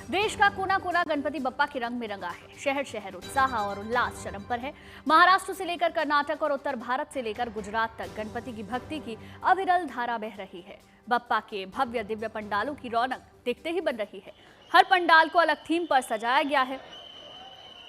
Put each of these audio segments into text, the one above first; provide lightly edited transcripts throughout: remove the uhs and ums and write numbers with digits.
देश का कोना कोना गणपति बप्पा के रंग में रंगा है। शहर शहर उत्साह और उल्लास चरम पर है। महाराष्ट्र से लेकर कर्नाटक और उत्तर भारत से लेकर गुजरात तक गणपति की भक्ति की अविरल धारा बह रही है। बप्पा के भव्य दिव्य पंडालों की रौनक देखते ही बन रही है। हर पंडाल को अलग थीम पर सजाया गया है।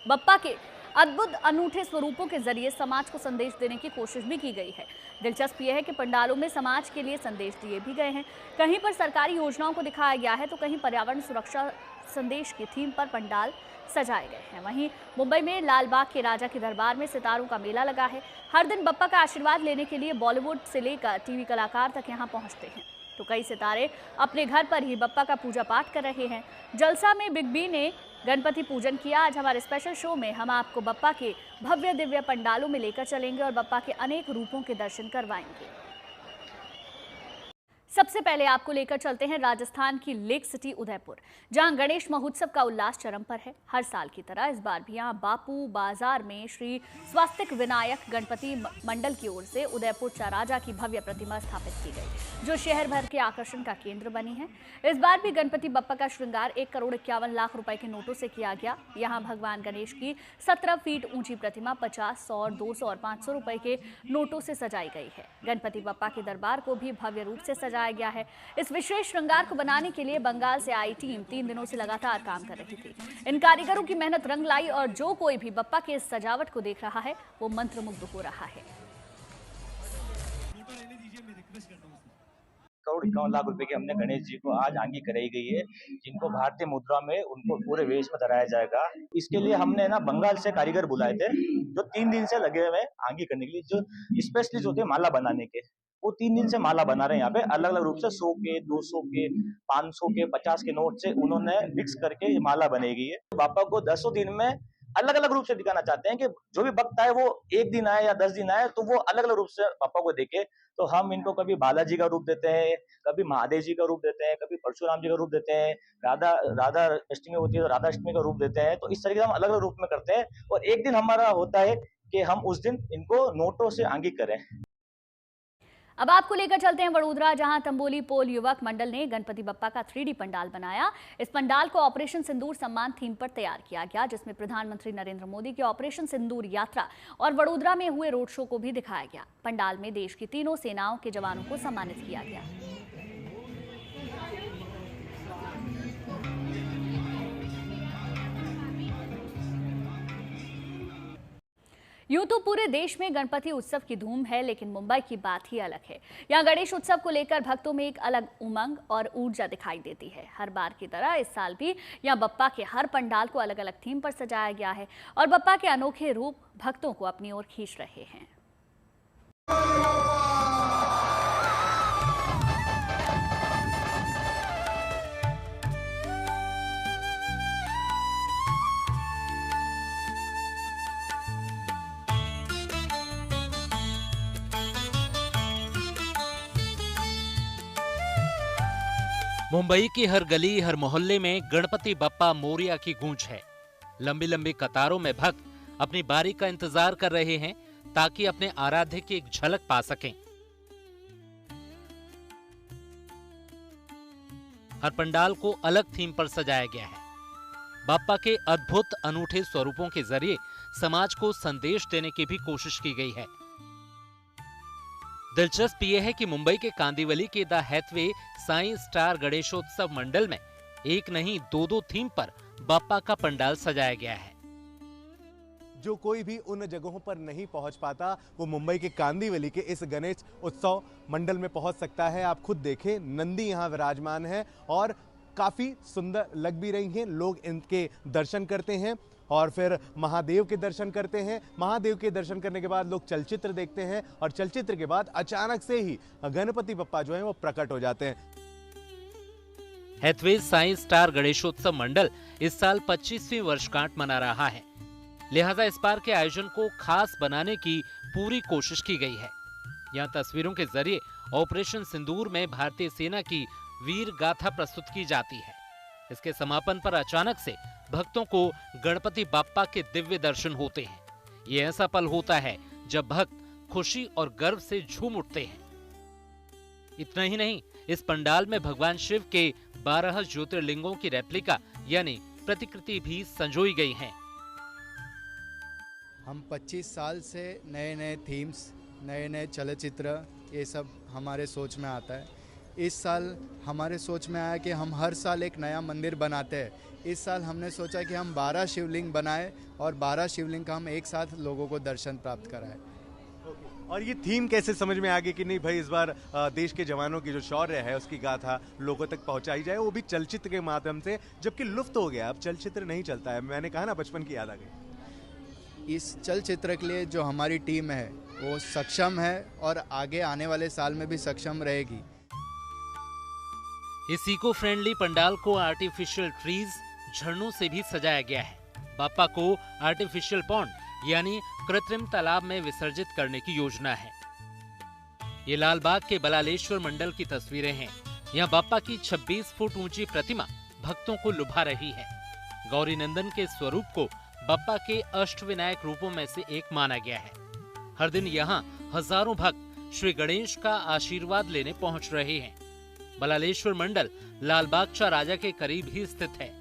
बप्पा के अद्भुत अनूठे स्वरूपों के जरिए समाज को संदेश देने की कोशिश भी की गई है। दिलचस्प यह है कि पंडालों में समाज के लिए संदेश दिए भी गए हैं। कहीं पर सरकारी योजनाओं को दिखाया गया है तो कहीं पर्यावरण सुरक्षा संदेश की थीम पर पंडाल सजाए गए हैं। वहीं मुंबई में लालबाग के राजा के दरबार में सितारों का मेला लगा है। हर दिन बप्पा का आशीर्वाद लेने के लिए बॉलीवुड से लेकर टीवी कलाकार तक यहां पहुंचते हैं, तो कई सितारे अपने घर पर ही बप्पा का पूजा पाठ कर रहे हैं। जलसा में बिग बी ने गणपति पूजन किया। आज हमारे स्पेशल शो में हम आपको बप्पा के भव्य दिव्य पंडालों में लेकर चलेंगे और बप्पा के अनेक रूपों के दर्शन करवाएंगे। सबसे पहले आपको लेकर चलते हैं राजस्थान की लेक सिटी उदयपुर, जहां गणेश महोत्सव का उल्लास चरम पर है। हर साल की तरह इस बार भी यहां बापू बाजार में श्री स्वास्तिक विनायक गणपति मंडल की ओर से उदयपुर चाराजा की भव्य प्रतिमा स्थापित की गई, जो शहर भर के आकर्षण का केंद्र बनी है। इस बार भी गणपति बप्पा का श्रृंगार 1,51,00,000 रुपए के नोटों से किया गया। यहाँ भगवान गणेश की 17 फीट ऊंची प्रतिमा 50, 100, 200 और 500 रुपए के नोटों से सजाई गई है। गणपति बप्पा के दरबार को भी भव्य रूप से सजाया गया है। इस विशेष श्रृंगार को बनाने के लिए बंगाल से आई टीम 3 दिनों से लगातार काम कर रही थी। इन कारीगरों की मेहनत रंग लाई और जो कोई भी बप्पा के इस सजावट को देख रहा है वो मंत्रमुग्ध हो रहा है। 1,51,00,000 रुपए के हमने गणेश जी को आज आंगी कराई गई है, जिनको भारतीय मुद्रा में उनको पूरे वेश में धराया जाएगा। इसके लिए हमने ना बंगाल से कारीगर बुलाए थे, जो 3 दिन से लगे हुए हैं आंगी करने के लिए, जो स्पेशलिस्ट होते हैं माला बनाने के। वो 3 दिन से माला बना रहे हैं यहाँ पे, अलग अलग रूप से 100 के, 200 के, 500 के, 50 के नोट से उन्होंने मिक्स करके ये माला बनाई गई है। बापा को 10 दिन में अलग अलग रूप से दिखाना चाहते हैं कि जो भी भक्त आए वो 1 दिन आए या 10 दिन आए तो वो अलग अलग रूप से पापा को देखे। तो हम इनको कभी बालाजी का रूप देते हैं, कभी महादेव जी का रूप देते हैं, कभी परशुराम जी का रूप देते हैं, राधा अष्टमी होती है तो राधा अष्टमी का रूप देते हैं। तो इस तरीके से हम अलग अलग रूप में करते हैं और एक दिन हमारा होता है कि हम उस दिन इनको नोटों से आंगी करें। अब आपको लेकर चलते हैं वडोदरा, जहां तंबोली पोल युवक मंडल ने गणपति बप्पा का 3D पंडाल बनाया। इस पंडाल को ऑपरेशन सिंदूर सम्मान थीम पर तैयार किया गया, जिसमें प्रधानमंत्री नरेंद्र मोदी की ऑपरेशन सिंदूर यात्रा और वडोदरा में हुए रोड शो को भी दिखाया गया। पंडाल में देश की तीनों सेनाओं के जवानों को सम्मानित किया गया। यूं तो पूरे देश में गणपति उत्सव की धूम है, लेकिन मुंबई की बात ही अलग है। यहाँ गणेश उत्सव को लेकर भक्तों में एक अलग उमंग और ऊर्जा दिखाई देती है। हर बार की तरह इस साल भी यहाँ बप्पा के हर पंडाल को अलग अलग थीम पर सजाया गया है और बप्पा के अनोखे रूप भक्तों को अपनी ओर खींच रहे हैं। मुंबई की हर गली हर मोहल्ले में गणपति बप्पा मोरिया की गूंज है। लंबी लंबी कतारों में भक्त अपनी बारी का इंतजार कर रहे हैं ताकि अपने आराध्य की एक झलक पा सकें। हर पंडाल को अलग थीम पर सजाया गया है। बप्पा के अद्भुत अनूठे स्वरूपों के जरिए समाज को संदेश देने की भी कोशिश की गई है। दिलचस्प यह है कि मुंबई के कांदिवली के the Hathway Sai Star Ganeshotsav Mandal में एक नहीं 2-2 थीम पर बप्पा का पंडाल सजाया गया है। जो कोई भी उन जगहों पर नहीं पहुंच पाता वो मुंबई के कांदिवली के इस गणेश उत्सव मंडल में पहुंच सकता है। आप खुद देखें, नंदी यहां विराजमान है और काफी सुंदर लग भी रही हैं। लोग इनके दर्शन करते हैं और फिर महादेव के दर्शन करते हैं। महादेव के दर्शन करने के बाद लोग चलचित्र देखते हैं और चलचित्र के बाद अचानक से ही गणपति बप्पा जो है वो प्रकट हो जाते हैं। हैथवे साई स्टार गणेशोत्सव मंडल इस साल 25वीं वर्षगांठ मना रहा है, लिहाजा इस बार के आयोजन को खास बनाने की पूरी कोशिश की गई है। यहाँ तस्वीरों के जरिए ऑपरेशन सिंदूर में भारतीय सेना की वीर गाथा प्रस्तुत की जाती है। इसके समापन पर अचानक से भक्तों को गणपति बप्पा के दिव्य दर्शन होते हैं। ये ऐसा पल होता है जब भक्त खुशी और गर्व से झूम उठते हैं। इतना ही नहीं, इस पंडाल में भगवान शिव के 12 ज्योतिर्लिंगों की रेप्लिका यानी प्रतिकृति भी संजोई गई हैं। हम 25 साल से नए नए थीम्स, नए नए चलचित्र, ये सब हमारे सोच में आता है। इस साल हमारे सोच में आया कि हम हर साल एक नया मंदिर बनाते हैं। इस साल हमने सोचा कि हम 12 शिवलिंग बनाए और 12 शिवलिंग का हम एक साथ लोगों को दर्शन प्राप्त कराएं। और ये थीम कैसे समझ में आ गई कि नहीं भाई इस बार देश के जवानों की जो शौर्य है उसकी गाथा लोगों तक पहुंचाई जाए, वो भी चलचित्र के माध्यम से, जबकि लुप्त हो गया, अब चलचित्र नहीं चलता है। मैंने कहा ना बचपन की याद आ गई। इस चलचित्र के लिए जो हमारी टीम है वो सक्षम है और आगे आने वाले साल में भी सक्षम रहेगी। इस इको फ्रेंडली पंडाल को आर्टिफिशियल ट्रीज, झरनों से भी सजाया गया है। बाप्पा को आर्टिफिशियल पॉन्ड यानी कृत्रिम तालाब में विसर्जित करने की योजना है। ये लालबाग के बलालेश्वर मंडल की तस्वीरें हैं। यहाँ बाप्पा की 26 फुट ऊंची प्रतिमा भक्तों को लुभा रही है। गौरी नंदन के स्वरूप को बाप्पा के अष्टविनायक रूपों में से एक माना गया है। हर दिन यहाँ हजारों भक्त श्री गणेश का आशीर्वाद लेने पहुंच रहे हैं। बलालेश्वर मंडल लालबागचा राजा के करीब ही स्थित है।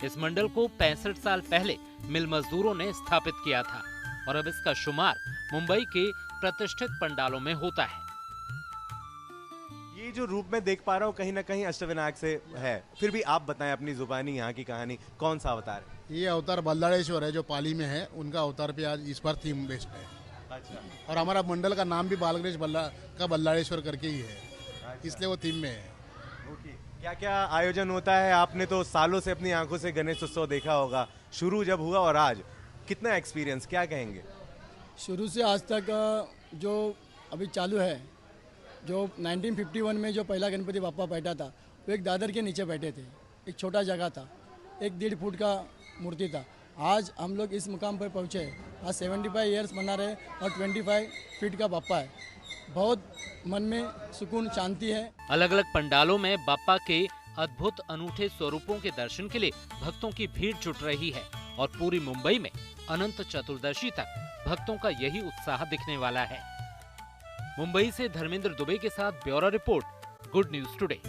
इस मंडल को 65 साल पहले मिल मजदूरों ने स्थापित किया था और अब इसका शुमार मुंबई के प्रतिष्ठित पंडालों में होता है। ये जो रूप में देख पा रहा हूँ कहीं ना कहीं अष्टविनायक से है, फिर भी आप बताएं अपनी जुबानी यहाँ की कहानी, कौन सा अवतार है? ये अवतार बल्लाड़ेश्वर है जो पाली में है, उनका अवतार पे आज इस बार थीम बेस्ड है। अच्छा। और हमारा मंडल का नाम भी बालगणेश बल्लाड़ेश्वर करके ही है, इसलिए वो थीम में है। क्या क्या आयोजन होता है? आपने तो सालों से अपनी आंखों से गणेश उत्सव देखा होगा, शुरू जब हुआ और आज कितना एक्सपीरियंस, क्या कहेंगे? शुरू से आज तक जो अभी चालू है, जो 1951 में जो पहला गणपति बाप्पा बैठा था वो एक दादर के नीचे बैठे थे, एक छोटा जगह था, 1-1.5 फुट का मूर्ति था। आज हम लोग इस मुकाम पर पहुँचे, आज 75 ईयर्स मना रहे और 25 फीट का बाप्पा है। बहुत मन में सुकून, शांति है। अलग अलग पंडालों में बाप्पा के अद्भुत अनूठे स्वरूपों के दर्शन के लिए भक्तों की भीड़ जुट रही है और पूरी मुंबई में अनंत चतुर्दशी तक भक्तों का यही उत्साह दिखने वाला है। मुंबई से धर्मेंद्र दुबे के साथ bureau report, good news today.